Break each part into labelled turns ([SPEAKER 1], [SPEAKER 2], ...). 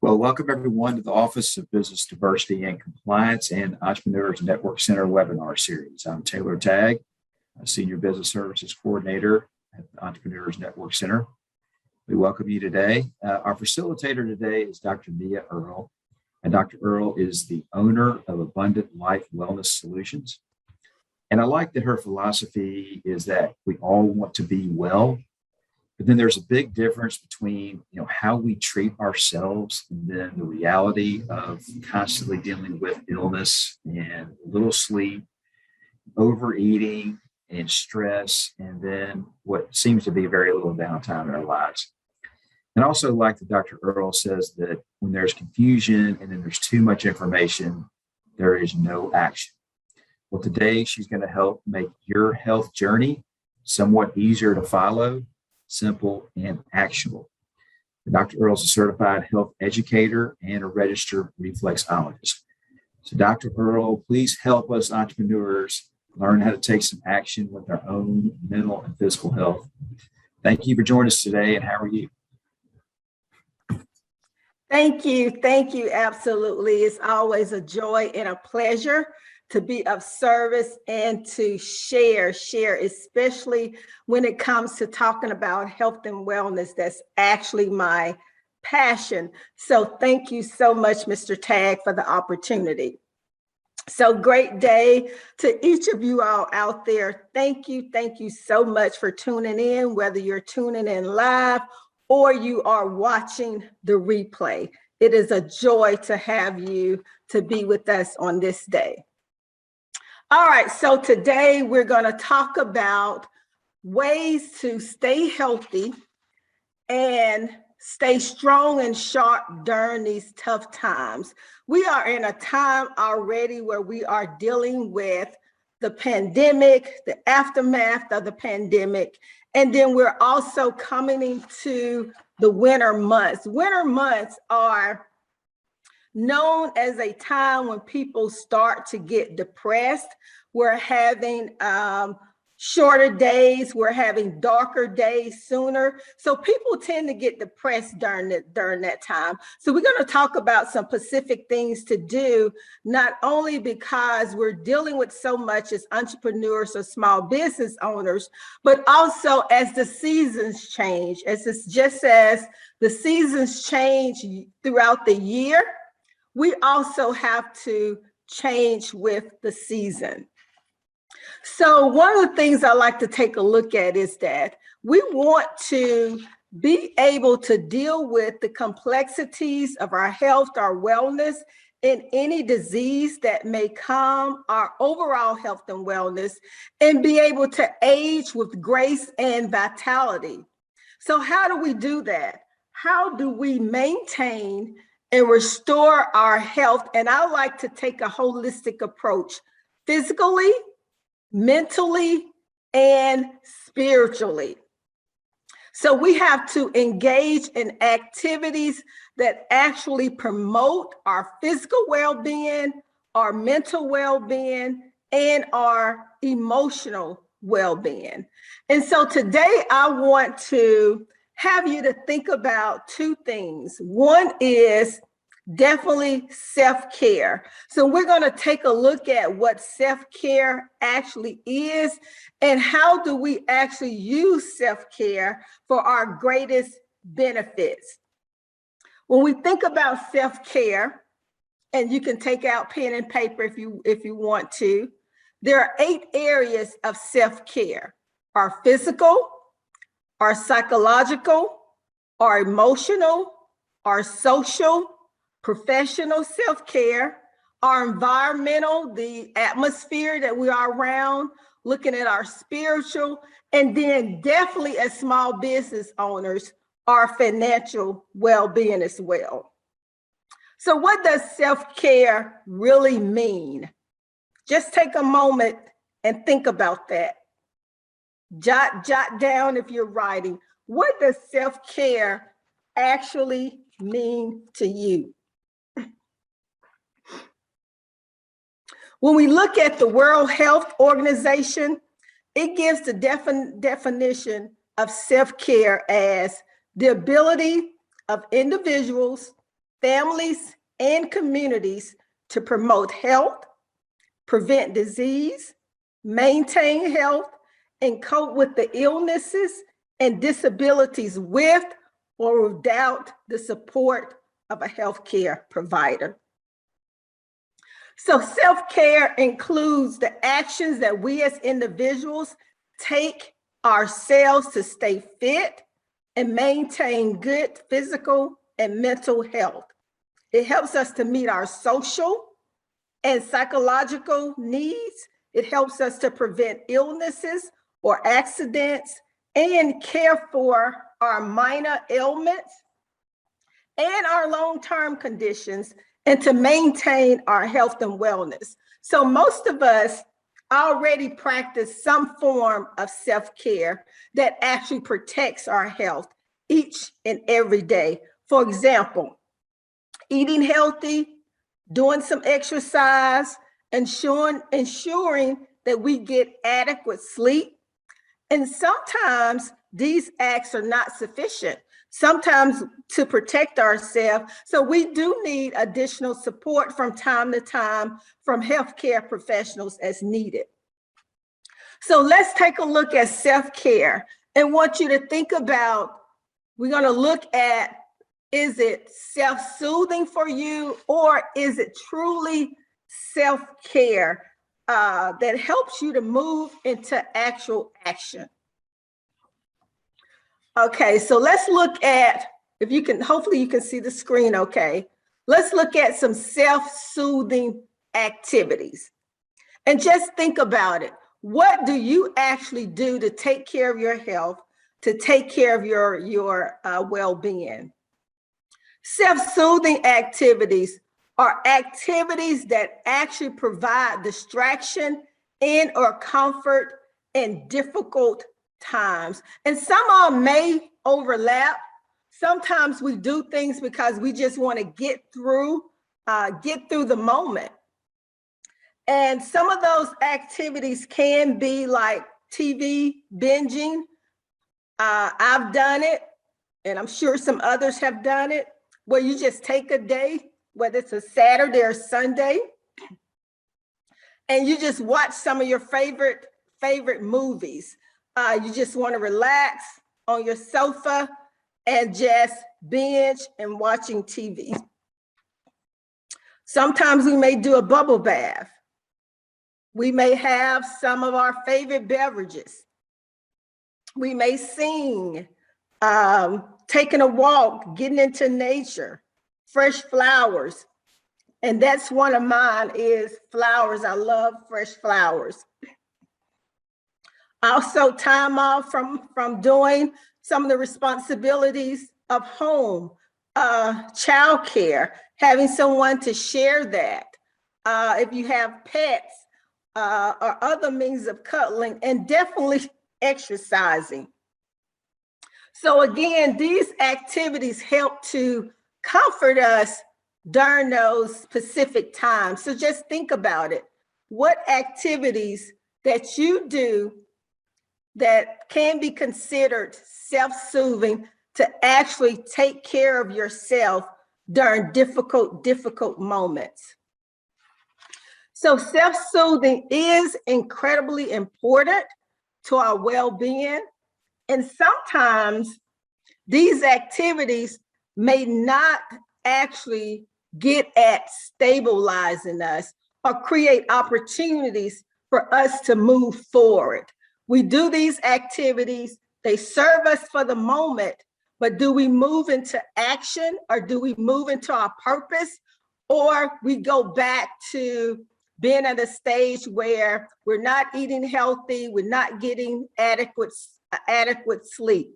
[SPEAKER 1] Well, welcome everyone to the Office of Business Diversity and Compliance and Entrepreneurs Network Center webinar series. I'm Taylor Tagg, a Senior Business Services Coordinator at the Entrepreneurs Network Center. We welcome you today. Our facilitator today is Dr. Mia Earl, and Dr. Earl is the owner of Abundant Life Wellness Solutions. And I like that her philosophy is that we all want to be well. But then there's a big difference between, how we treat ourselves and then the reality of constantly dealing with illness and little sleep, overeating and stress, and then what seems to be very little downtime in our lives. And also like that Dr. Earl says that when there's confusion and then there's too much information, there is no action. Well, today she's going to help make your health journey somewhat easier to follow, simple, and actionable. Dr. Earl is a certified health educator and a registered reflexologist. So Dr. Earl, please help us entrepreneurs learn how to take some action with our own mental and physical health. Thank you for joining us today, and how are you?
[SPEAKER 2] Thank you. Thank you. Absolutely. It's always a joy and a pleasure to be of service and to share, especially when it comes to talking about health and wellness. That's actually my passion. So thank you so much, Mr. Tagg, for the opportunity. So great day to each of you all out there. Thank you so much for tuning in, whether you're tuning in live or you are watching the replay. It is a joy to have you to be with us on this day. All right, so today we're going to talk about ways to stay healthy and stay strong and sharp during these tough times. We are in a time already where we are dealing with the pandemic, the aftermath of the pandemic, and then we're also coming into the winter months. Winter months are known as a time when people start to get depressed. We're having shorter days. We're having darker days sooner. So people tend to get depressed during that time. So we're going to talk about some specific things to do, not only because we're dealing with so much as entrepreneurs or small business owners, but also as the seasons change, just as the seasons change throughout the year, we also have to change with the season. So one of the things I like to take a look at is that we want to be able to deal with the complexities of our health, our wellness, and any disease that may come, our overall health and wellness, and be able to age with grace and vitality. So how do we do that? How do we maintain and restore our health? And I like to take a holistic approach, physically, mentally, and spiritually. So we have to engage in activities that actually promote our physical well-being, our mental well-being, and our emotional well-being. And so today I want to have you to think about two things. One is definitely self-care. So we're going to take a look at what self-care actually is and how do we actually use self-care for our greatest benefits. When we think about self-care, and you can take out pen and paper if you want to, there are 8 areas of self-care: our physical, our psychological, our emotional, our social, professional self-care, our environmental, the atmosphere that we are around, looking at our spiritual, and then definitely as small business owners, our financial well-being as well. So what does self-care really mean? Just take a moment and think about that. Jot down if you're writing. What does self-care actually mean to you? When we look at the World Health Organization, it gives the definition of self-care as the ability of individuals families, and communities to promote health, prevent disease, maintain health, and cope with the illnesses and disabilities with or without the support of a healthcare provider. So self-care includes the actions that we as individuals take ourselves to stay fit and maintain good physical and mental health. It helps us to meet our social and psychological needs. It helps us to prevent illnesses or accidents and care for our minor ailments and our long-term conditions, and to maintain our health and wellness. So most of us already practice some form of self-care that actually protects our health each and every day. For example, eating healthy, doing some exercise, ensuring that we get adequate sleep. And sometimes these acts are not sufficient, sometimes to protect ourselves. So we do need additional support from time to time from healthcare professionals as needed. So let's take a look at self-care and want you to think about, we're going to look at, is it self-soothing for you, or is it truly self-care that helps you to move into actual action? Okay, so let's look at, if you can, hopefully you can see the screen okay. Let's look at some self-soothing activities. And just think about it. What do you actually do to take care of your health, to take care of your well-being? Self-soothing activities are activities that actually provide distraction and or comfort in difficult times. And some of them may overlap. Sometimes we do things because we just want to get through the moment. And some of those activities can be like TV binging. I've done it, and I'm sure some others have done it, where you just take a day, whether it's a Saturday or Sunday, and you just watch some of your favorite movies. You just want to relax on your sofa and just binge and watching TV. Sometimes we may do a bubble bath. We may have some of our favorite beverages. We may sing, taking a walk, getting into nature, fresh flowers. And that's one of mine is flowers. I love fresh flowers. Also time off from doing some of the responsibilities of home, childcare, having someone to share that. If you have pets or other means of cuddling, and definitely exercising. So again, these activities help to comfort us during those specific times. So just think about it. What activities that you do that can be considered self-soothing to actually take care of yourself during difficult moments. So self-soothing is incredibly important to our well-being. And sometimes these activities may not actually get at stabilizing us or create opportunities for us to move forward. We do these activities, they serve us for the moment, but do we move into action, or do we move into our purpose, or we go back to being at a stage where we're not eating healthy, we're not getting adequate sleep?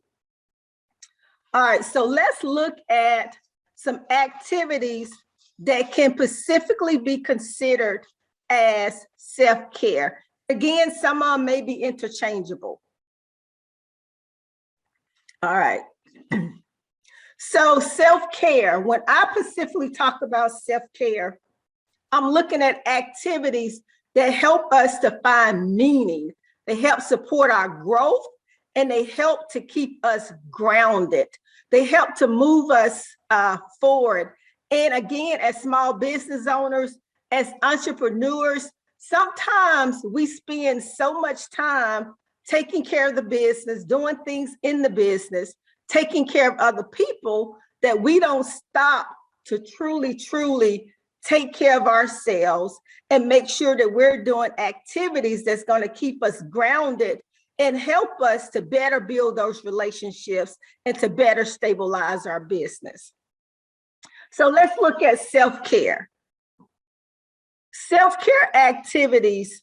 [SPEAKER 2] All right, so let's look at some activities that can specifically be considered as self-care. Again, some of them may be interchangeable. All right. So self-care, when I specifically talk about self-care, I'm looking at activities that help us to find meaning. They help support our growth, and they help to keep us grounded. They help to move us forward And again, as small business owners, as entrepreneurs, sometimes we spend so much time taking care of the business, doing things in the business, taking care of other people, that we don't stop to truly take care of ourselves and make sure that we're doing activities that's going to keep us grounded and help us to better build those relationships and to better stabilize our business. So let's look at self-care. Self-care activities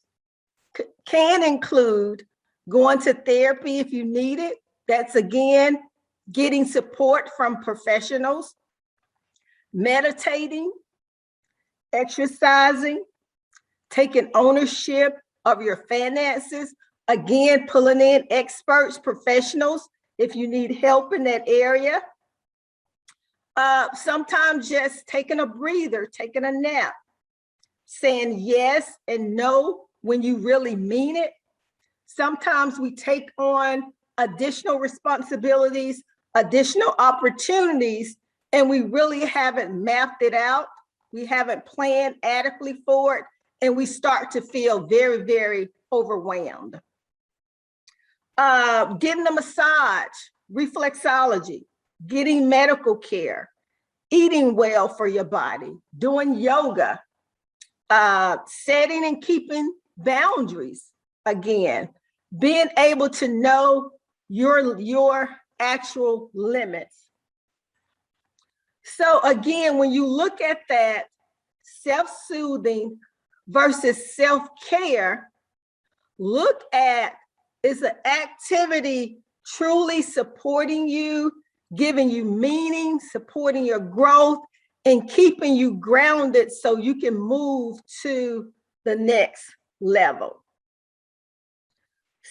[SPEAKER 2] can include going to therapy if you need it. That's again, getting support from professionals, meditating, exercising, taking ownership of your finances. Again, pulling in experts, professionals, if you need help in that area. Sometimes just taking a breather, taking a nap, saying yes and no when you really mean it. Sometimes we take on additional responsibilities, additional opportunities, and we really haven't mapped it out. We haven't planned adequately for it, and we start to feel very overwhelmed. Getting a massage, reflexology, getting medical care, eating well for your body, doing yoga, setting and keeping boundaries. Again, being able to know your actual limits. So again, when you look at that, self-soothing versus self-care, look at, is an activity truly supporting you, giving you meaning, supporting your growth, and keeping you grounded so you can move to the next level.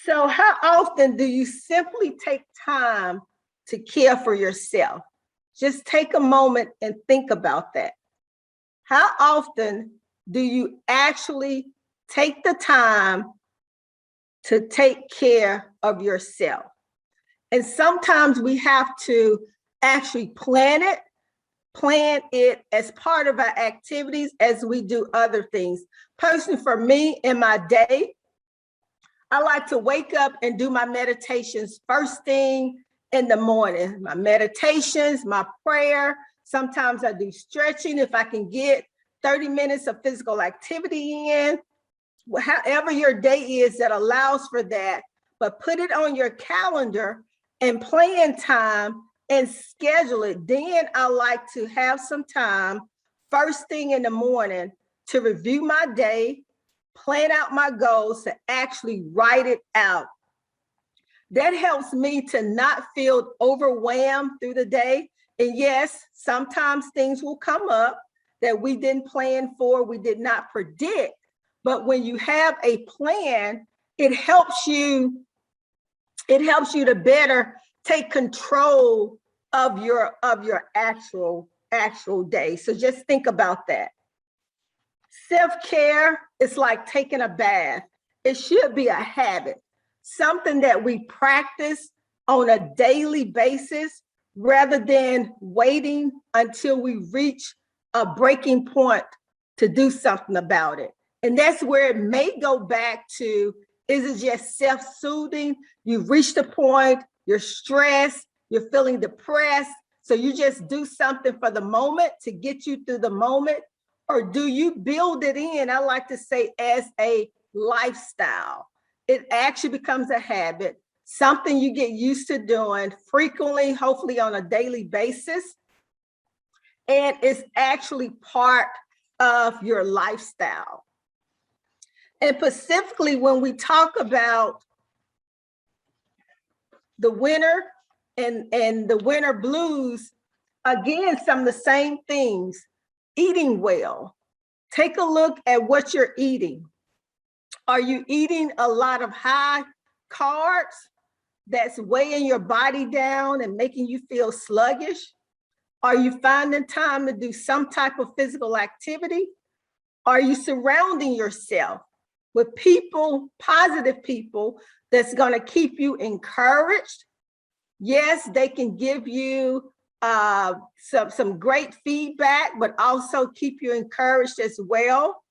[SPEAKER 2] So how often do you simply take time to care for yourself? Just take a moment and think about that. How often do you actually take the time to take care of yourself? And sometimes we have to actually plan it as part of our activities as we do other things. Personally, for me, in my day, I like to wake up and do my meditations first thing in the morning. My meditations, my prayer. Sometimes I do stretching if I can get 30 minutes of physical activity in. However your day is that allows for that, but put it on your calendar and plan time and schedule it. Then I like to have some time first thing in the morning to review my day, plan out my goals, to actually write it out. That helps me to not feel overwhelmed through the day. And yes, sometimes things will come up that we didn't plan for, we did not predict. But when you have a plan, it helps you to better take control of your actual day. So just think about that. Self-care is like taking a bath. It should be a habit, something that we practice on a daily basis rather than waiting until we reach a breaking point to do something about it. And that's where it may go back to, is it just self-soothing? You've reached a point, you're stressed, you're feeling depressed, so you just do something for the moment to get you through the moment? Or do you build it in, I like to say, as a lifestyle? It actually becomes a habit, something you get used to doing frequently, hopefully on a daily basis. And it's actually part of your lifestyle. And specifically, when we talk about the winter and the winter blues, again, some of the same things. Eating well. Take a look at what you're eating. Are you eating a lot of high carbs that's weighing your body down and making you feel sluggish? Are you finding time to do some type of physical activity? Are you surrounding yourself with people, positive people, that's going to keep you encouraged? Yes, they can give you some great feedback, but also keep you encouraged as well?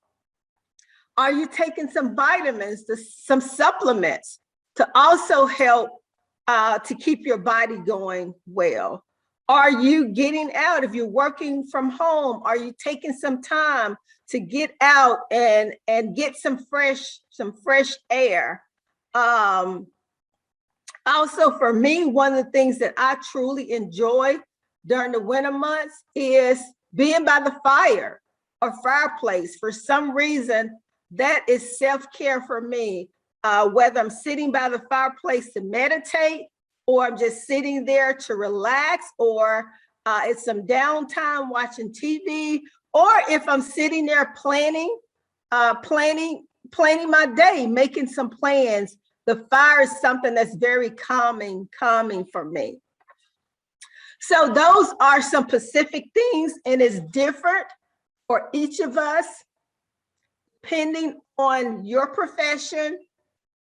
[SPEAKER 2] Are you taking some vitamins, some supplements to also help to keep your body going well? Are you getting out? If you're working from home, are you taking some time to get out and get some fresh air? Also, for me, one of the things that I truly enjoy during the winter months is being by the fire or fireplace. For some reason, that is self-care for me. Whether I'm sitting by the fireplace to meditate, or I'm just sitting there to relax, or it's some downtime watching TV, or if I'm sitting there planning my day, making some plans. The fire is something that's very calming for me. So those are some specific things, and it's different for each of us, depending on your profession,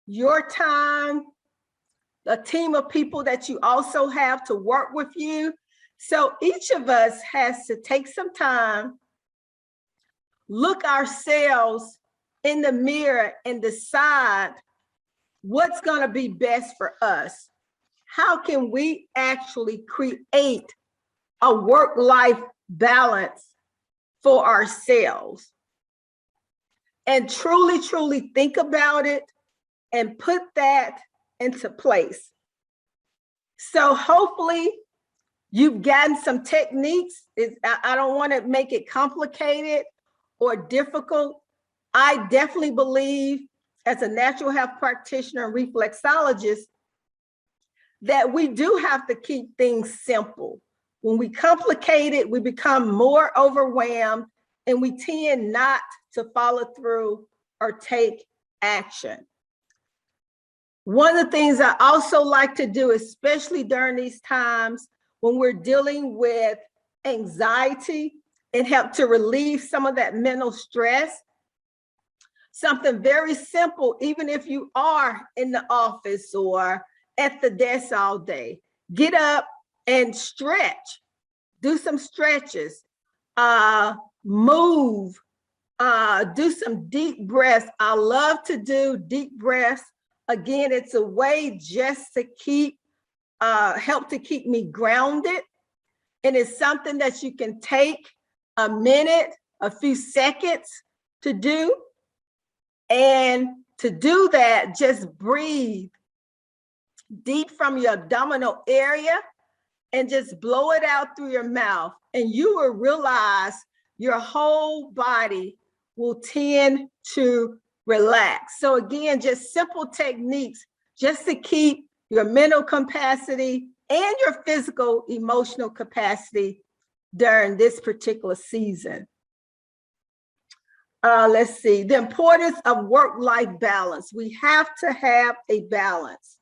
[SPEAKER 2] your time, a team of people that you also have to work with you. So each of us has to take some time, look ourselves in the mirror and decide what's going to be best for us. How can we actually create a work-life balance for ourselves? And truly think about it and put that into place. So hopefully you've gotten some techniques. I don't want to make it complicated or difficult. I definitely believe, as a natural health practitioner and reflexologist, that we do have to keep things simple. When we complicate it, we become more overwhelmed, and we tend not to follow through or take action. One of the things I also like to do, especially during these times when we're dealing with anxiety, and help to relieve some of that mental stress, something very simple, even if you are in the office or at the desk all day, get up and stretch, do some stretches, move, do some deep breaths. I love to do deep breaths. Again, it's a way just to help to keep me grounded. And it's something that you can take a minute, a few seconds to do. And to do that, just breathe deep from your abdominal area and just blow it out through your mouth. And you will realize your whole body will tend to relax. So again, just simple techniques just to keep your mental capacity and your physical, emotional capacity during this particular season. Let's see, the importance of work-life balance. We have to have a balance.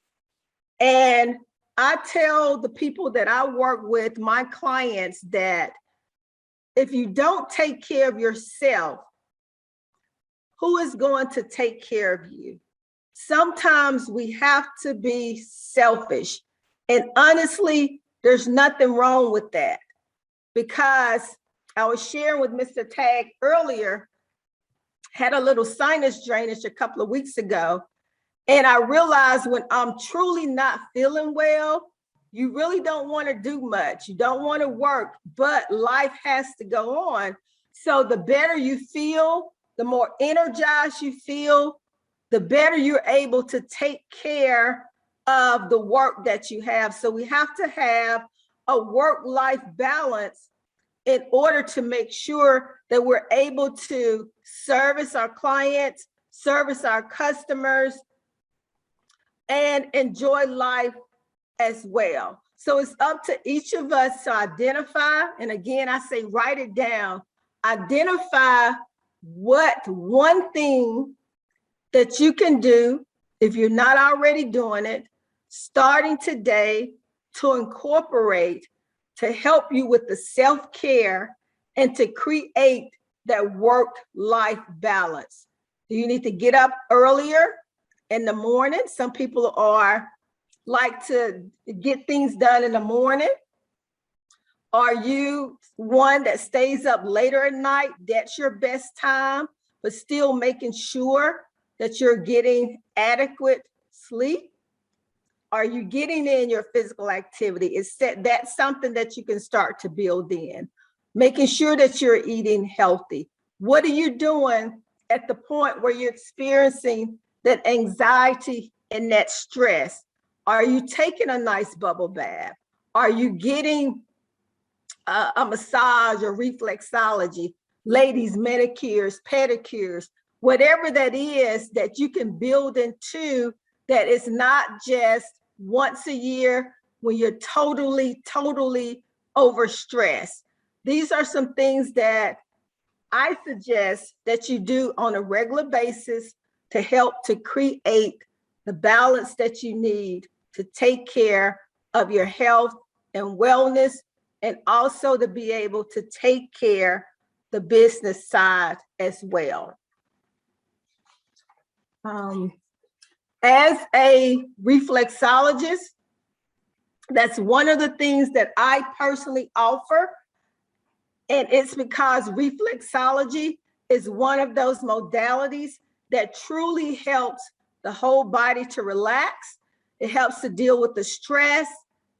[SPEAKER 2] And I tell the people that I work with, my clients, that if you don't take care of yourself, who is going to take care of you? Sometimes we have to be selfish. And honestly, there's nothing wrong with that, because I was sharing with Mr. Tag earlier, had a little sinus drainage a couple of weeks ago. And I realized when I'm truly not feeling well, you really don't want to do much. You don't want to work, but life has to go on. So the better you feel, the more energized you feel, the better you're able to take care of the work that you have. So we have to have a work-life balance in order to make sure that we're able to service our clients, service our customers, and enjoy life as well. So it's up to each of us to identify, and again, I say write it down, identify what one thing that you can do, if you're not already doing it, starting today, to incorporate, to help you with the self-care and to create that work-life balance. Do you need to get up earlier in the morning? Some people like to get things done in the morning. Are you one that stays up later at night? That's your best time, but still making sure that you're getting adequate sleep? Are you getting in your physical activity? That's something that you can start to build in. Making sure that you're eating healthy. What are you doing at the point where you're experiencing that anxiety and that stress? Are you taking a nice bubble bath? Are you getting a massage or reflexology? Ladies, manicures, pedicures, whatever that is that you can build into, that is not just once a year when you're totally overstressed. These are some things that I suggest that you do on a regular basis to help to create the balance that you need to take care of your health and wellness, and also to be able to take care the business side as well. As a reflexologist, that's one of the things that I personally offer. And it's because reflexology is one of those modalities that truly helps the whole body to relax. It helps to deal with the stress,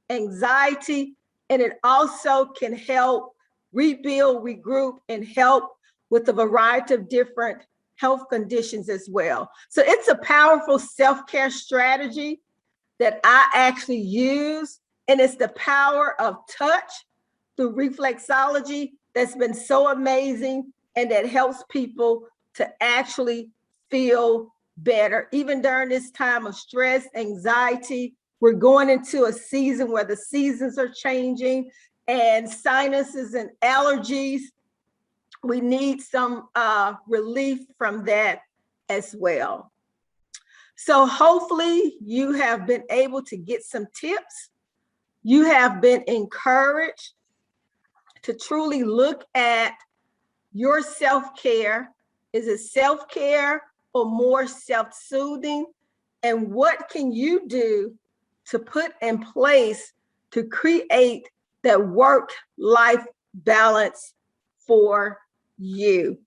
[SPEAKER 2] anxiety, and it also can help rebuild, regroup, and help with a variety of different health conditions as well. So it's a powerful self-care strategy that I actually use, and it's the power of touch through reflexology that's been so amazing, and that helps people to actually feel better. Even during this time of stress, anxiety, we're going into a season where the seasons are changing, and sinuses and allergies, we need some relief from that as well. So hopefully you have been able to get some tips. You have been encouraged to truly look at your self-care. Is it self-care or more self-soothing? And what can you do to put in place to create that work-life balance for you?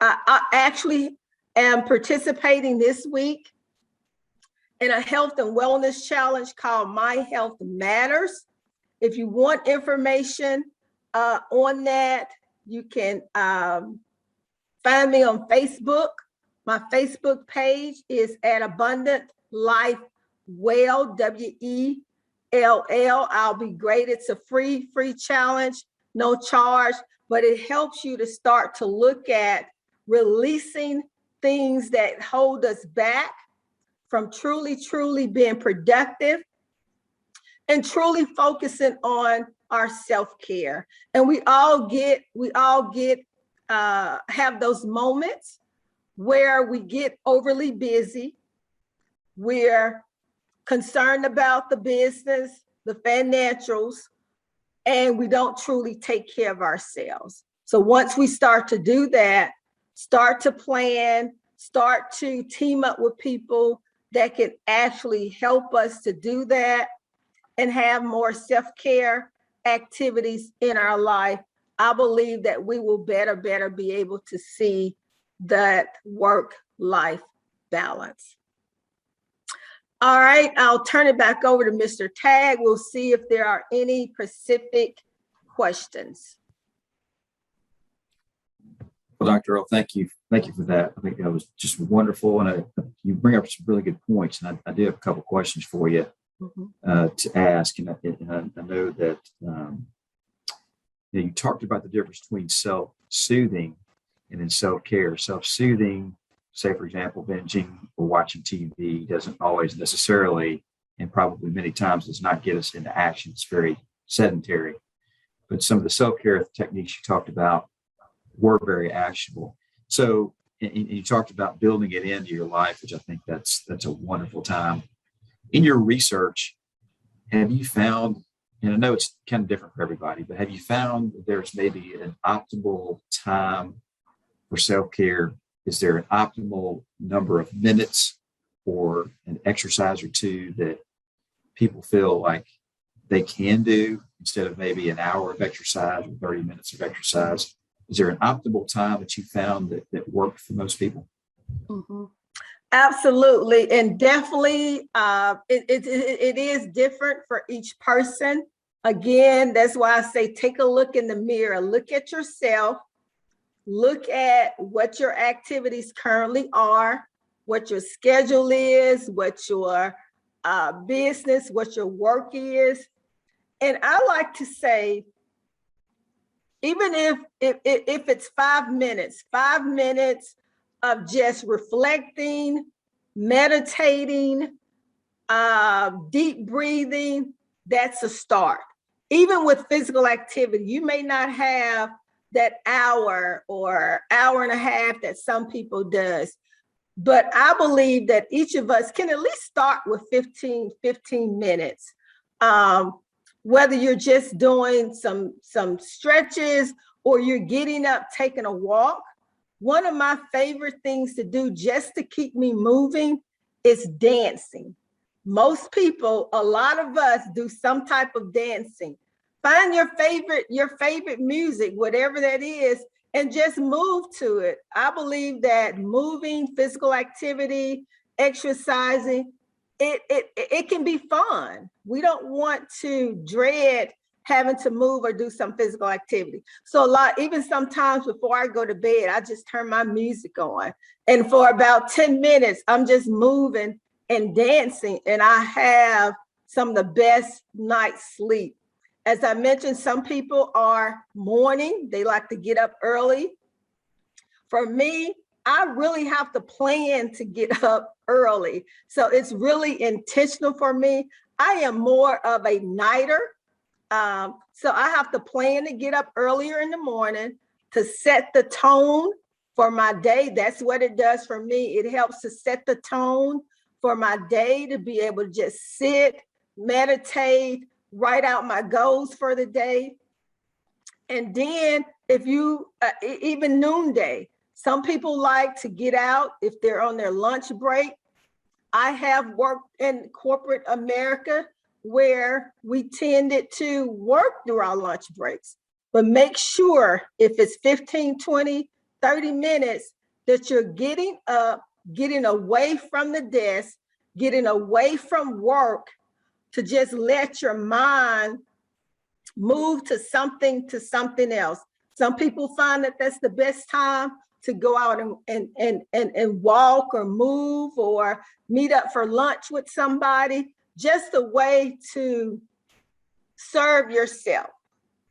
[SPEAKER 2] I actually am participating this week in a health and wellness challenge called My Health Matters. If you want information on that, you can find me on Facebook. My Facebook page is at Abundant Life Well, WELL. I'll be great. It's a free challenge, no charge, but it helps you to start to look at releasing things that hold us back from truly being productive and truly focusing on our self-care. And we all have those moments where we get overly busy. We're concerned about the business, the financials, and we don't truly take care of ourselves. So once we start to do that, start to plan, start to team up with people that can actually help us to do that and have more self-care activities in our life, I believe that we will better be able to see that work-life balance. All right, I'll turn it back over to Mr. Tagg. We'll see if there are any specific questions.
[SPEAKER 1] Well, Dr. Earl, thank you for that. I think that was just wonderful, and you bring up some really good points. And I do have a couple questions for you to ask. And I know that you talked about the difference between self-soothing and then self-care. Self-soothing, say for example, binging or watching TV, doesn't always necessarily, and probably many times, does not get us into action. It's very sedentary. But some of the self-care techniques you talked about were very actionable. So, and you talked about building it into your life, which I think that's a wonderful time. In your research, have you found, and I know it's kind of different for everybody, but have you found that there's maybe an optimal time for self-care? Is there an optimal number of minutes or an exercise or two that people feel like they can do instead of maybe an hour of exercise or 30 minutes of exercise? Is there an optimal time that you found that worked for most people?
[SPEAKER 2] Mm-hmm. Absolutely. And definitely it is different for each person. Again, that's why I say take a look in the mirror, look at yourself, look at what your activities currently are, what your schedule is, what your business, what your work is. And I like to say, even if it's 5 minutes of just reflecting, meditating, deep breathing, that's a start. Even with physical activity, you may not have that hour or hour and a half that some people does, but I believe that each of us can at least start with 15 minutes. Whether you're just doing some stretches or you're getting up, taking a walk. One of my favorite things to do just to keep me moving is dancing. Most people, a lot of us do some type of dancing. Find your favorite music, whatever that is, and just move to it. I believe that moving, physical activity, exercising, it can be fun. We don't want to dread having to move or do some physical activity. So even sometimes before I go to bed, I just turn my music on. And for about 10 minutes, I'm just moving and dancing. And I have some of the best night's sleep. As I mentioned, some people are morning. They like to get up early. For me, I really have to plan to get up early. So it's really intentional for me. I am more of a nighter. So I have to plan to get up earlier in the morning to set the tone for my day. That's what it does for me. It helps to set the tone for my day, to be able to just sit, meditate, write out my goals for the day. And then if you, even noonday, some people like to get out if they're on their lunch break. I have worked in corporate America where we tended to work through our lunch breaks, but make sure if it's 15, 20, 30 minutes that you're getting up, getting away from the desk, getting away from work, to just let your mind move to something else. Some people find that that's the best time to go out and walk or move or meet up for lunch with somebody. Just a way to serve yourself.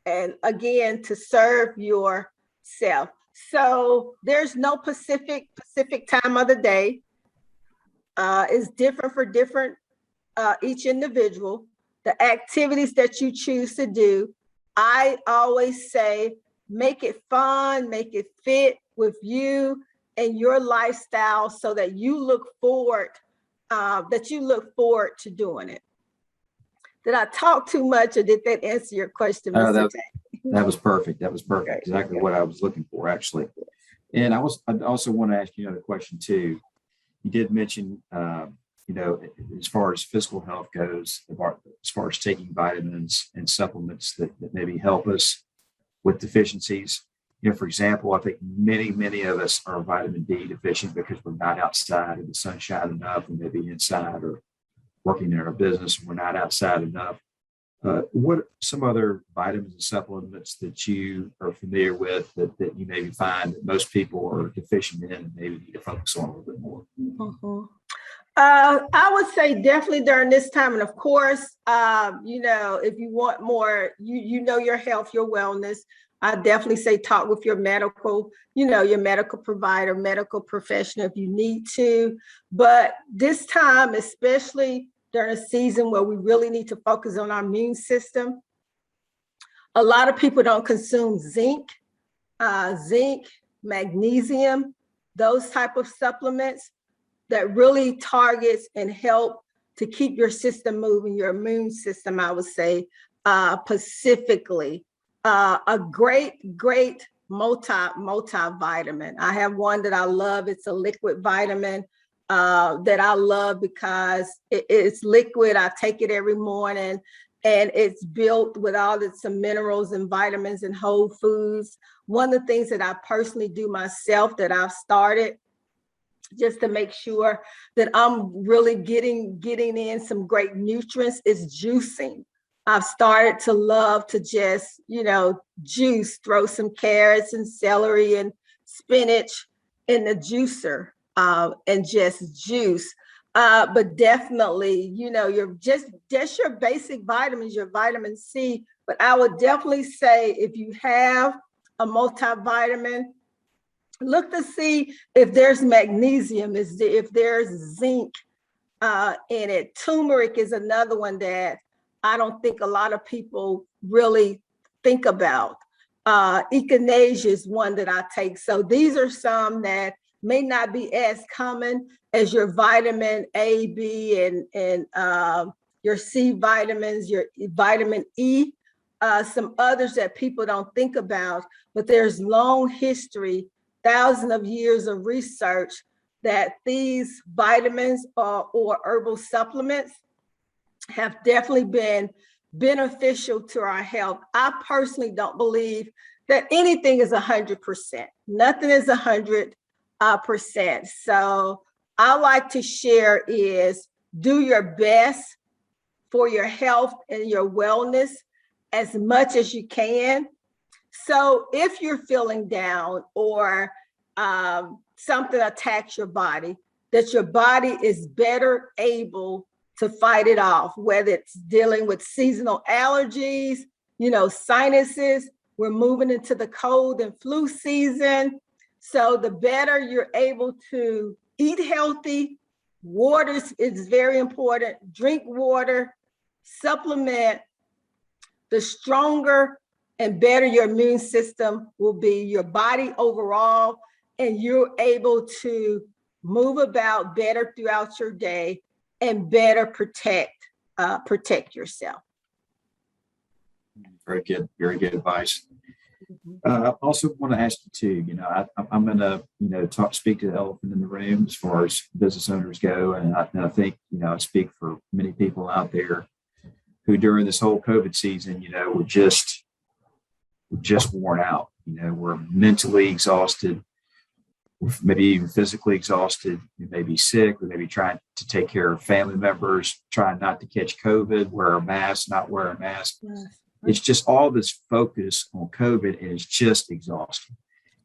[SPEAKER 2] And again, to serve yourself. So there's no specific time of the day. It's different for each individual. The activities that you choose to do, I always say, make it fun, make it fit with you and your lifestyle so that you look forward to doing it. Did I talk too much, or did that answer your question, Mr.
[SPEAKER 1] That was perfect. That was perfect. Okay. Exactly what I was looking for, actually. And I also want to ask you another question too. You did mention, as far as physical health goes, as far as taking vitamins and supplements that maybe help us with deficiencies. For example, I think many of us are vitamin D deficient because we're not outside in the sunshine enough, and maybe inside or working in our business, and we're not outside enough. What are some other vitamins and supplements that you are familiar with that you maybe find that most people are deficient in and maybe need to focus on a little bit more?
[SPEAKER 2] Mm-hmm. I would say definitely during this time. And of course, if you want more, your health, your wellness, I definitely say talk with your medical provider, medical professional if you need to. But this time, especially during a season where we really need to focus on our immune system, a lot of people don't consume zinc, magnesium, those type of supplements that really targets and help to keep your system moving, your immune system, I would say, specifically. A great multivitamin. I have one that I love. It's a liquid vitamin that I love because it's liquid. I take it every morning and it's built with all its some minerals and vitamins and whole foods. One of the things that I personally do myself that I've started just to make sure that I'm really getting in some great nutrients is juicing. I've started to love to just, juice, throw some carrots and celery and spinach in the juicer and just juice. But definitely, you're just your basic vitamins, your vitamin C. But I would definitely say if you have a multivitamin, look to see if there's magnesium, if there's zinc in it. Turmeric is another one that I don't think a lot of people really think about. Echinacea is one that I take. So these are some that may not be as common as your vitamin A, B, and your C vitamins, your vitamin E. Some others that people don't think about, but there's long history, thousands of years of research that these vitamins or herbal supplements have definitely been beneficial to our health. I personally don't believe that anything is 100%. Nothing is 100%. So I like to share is do your best for your health and your wellness as much as you can. So if you're feeling down or something attacks your body, that your body is better able to fight it off, whether it's dealing with seasonal allergies, sinuses. We're moving into the cold and flu season. So the better you're able to eat healthy, water is very important. Drink water, supplement, the stronger and better your immune system will be, your body overall, and you're able to move about better throughout your day and better protect yourself.
[SPEAKER 1] Very good advice. I also want to ask you too, I'm going to speak to the elephant in the room as far as business owners go. And I think, I speak for many people out there who during this whole COVID season, were just worn out. We're mentally exhausted, maybe even physically exhausted. We may be sick. We may be trying to take care of family members, trying not to catch COVID, wear a mask, not wear a mask. Yes. It's just all this focus on COVID, and it's just exhausting.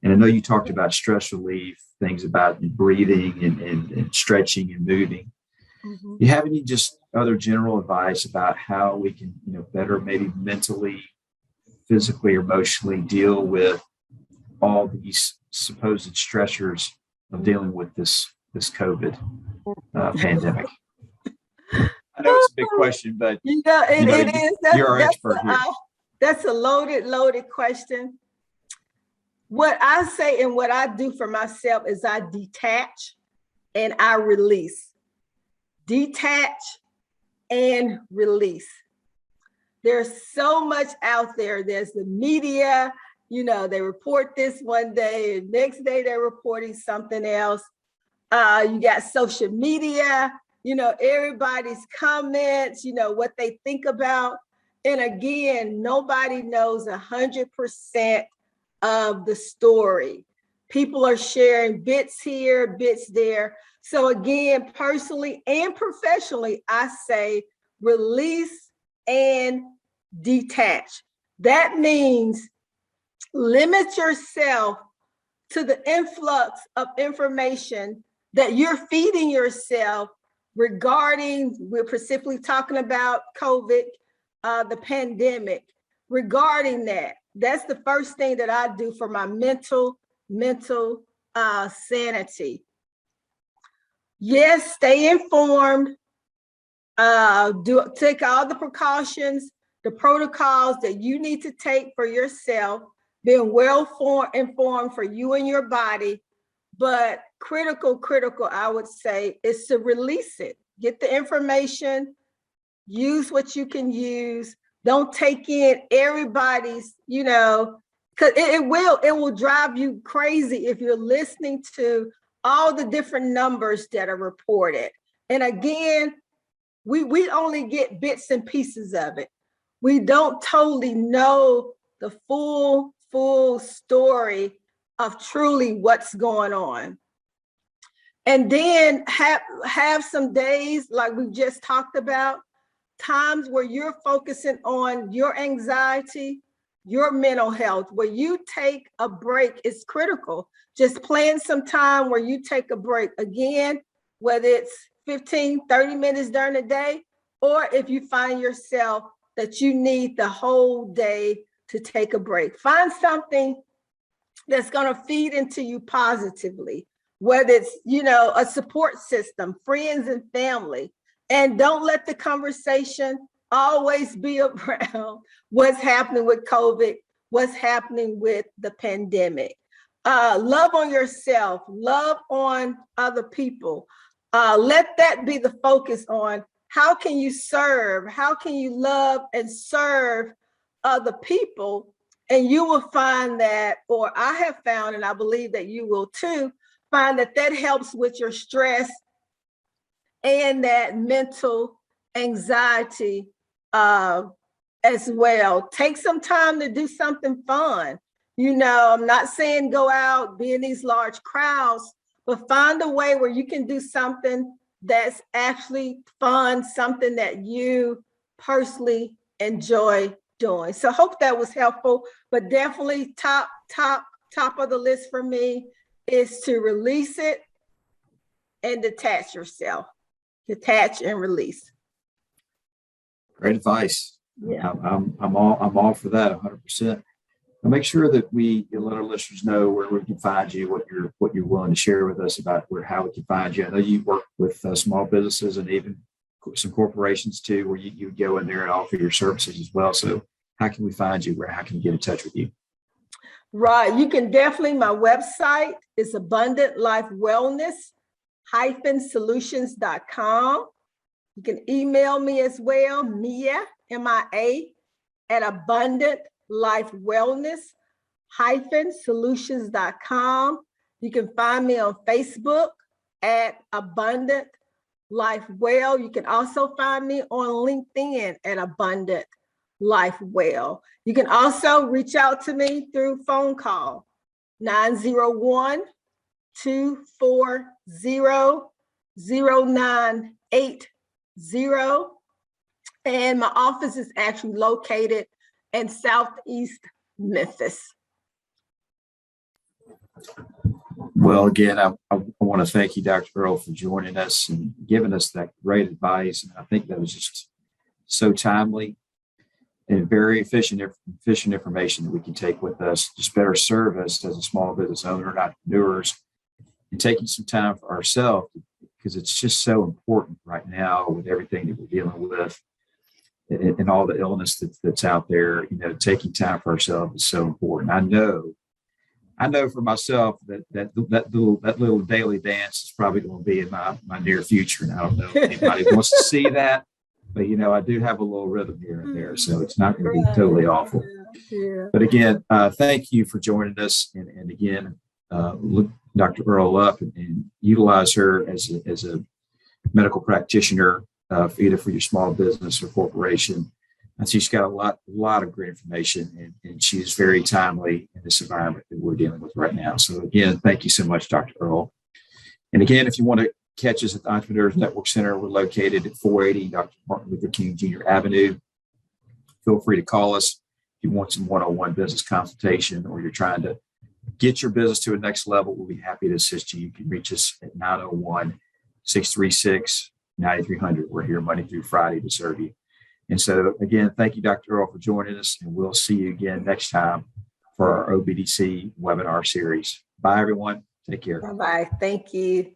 [SPEAKER 1] And I know you talked about stress relief, things about breathing and stretching and moving. Mm-hmm. Do you have any just other general advice about how we can, better maybe mentally, physically, or emotionally deal with all these supposed stressors of dealing with this COVID pandemic? I know it's a big question, but
[SPEAKER 2] it is.
[SPEAKER 1] You're our expert here.
[SPEAKER 2] That's a loaded question. What I say and what I do for myself is I detach and I release. Detach and release. There's so much out there. There's the media, they report this one day, and next day they're reporting something else. You got social media, everybody's comments, what they think about. And again, nobody knows 100% of the story. People are sharing bits here, bits there. So again, personally and professionally, I say release and detach. That means limit yourself to the influx of information that you're feeding yourself regarding, we're specifically talking about COVID, the pandemic, regarding that. That's the first thing that I do for my mental sanity. Yes, stay informed. Take all the precautions, the protocols that you need to take for yourself, being well informed for you and your body. But critical, I would say, is to release it. Get the information, use what you can use. Don't take in everybody's, because it will drive you crazy if you're listening to all the different numbers that are reported. And again, we only get bits and pieces of it. we don't totally know the full story of truly what's going on. And then have some days like we just talked about, times where you're focusing on your anxiety, your mental health, where you take a break is critical. Just plan some time where you take a break. Again, whether it's 15, 30 minutes during the day, or if you find yourself that you need the whole day to take a break. Find something that's going to feed into you positively, whether it's, a support system, friends and family. And don't let the conversation always be around what's happening with COVID, what's happening with the pandemic. Love on yourself, love on other people. Let that be the focus on how can you serve, how can you love and serve other people. And you will find that, or I have found, and I believe that you will too, find that helps with your stress and that mental anxiety as well. Take some time to do something fun. I'm not saying go out, be in these large crowds, but find a way where you can do something that's actually fun, something that you personally enjoy doing. So hope that was helpful, but definitely top of the list for me is to release it and detach yourself. Detach and release.
[SPEAKER 1] Great advice.
[SPEAKER 2] Yeah.
[SPEAKER 1] I'm all for that 100%. And make sure that we let our listeners know where we can find you, what you're willing to share with us about how we can find you. I know you work with small businesses and even some corporations too, where you go in there and offer your services as well. So how can we find you? How can we get in touch with you?
[SPEAKER 2] Right. You can definitely, my website is Abundant Life Wellness -solutions.com. You can email me as well, Mia, M-I-A, at abundant-life-wellness-solutions.com. You can find me on Facebook at Abundant Life Well. You can also find me on LinkedIn at Abundant Life Well. You can also reach out to me through phone call, 901-240-0980. And my office is actually located in Southeast Memphis.
[SPEAKER 1] Well, again, I want to thank you, Dr. Earl, for joining us and giving us that great advice. And I think that was just so timely and very efficient information that we can take with us, just better serve us as a small business owner and entrepreneurs, and taking some time for ourselves, because it's just so important right now with everything that we're dealing with and all the illness that's out there. Taking time for ourselves is so important. I know for myself that little daily dance is probably going to be in my near future. And I don't know if anybody wants to see that, but I do have a little rhythm here and there, so it's not going to be totally awful.
[SPEAKER 2] Yeah.
[SPEAKER 1] But again, thank you for joining us, and again, look Dr. Earl up and utilize her as a medical practitioner, either for your small business or corporation. And she's got a lot of great information, and she's very timely in this environment that we're dealing with right now. So again, thank you so much, Dr. Earl. And again, if you want to catch us at the Entrepreneurs Network Center, we're located at 480 Dr. Martin Luther King Jr. Avenue. Feel free to call us if you want some one-on-one business consultation, or you're trying to get your business to a next level. We'll be happy to assist you. You can reach us at 901-636-9300. We're here Monday through Friday to serve you. And so again, thank you, Dr. Earl, for joining us, and we'll see you again next time for our OBDC webinar series. Bye, everyone. Take care.
[SPEAKER 2] Bye-bye. Thank you.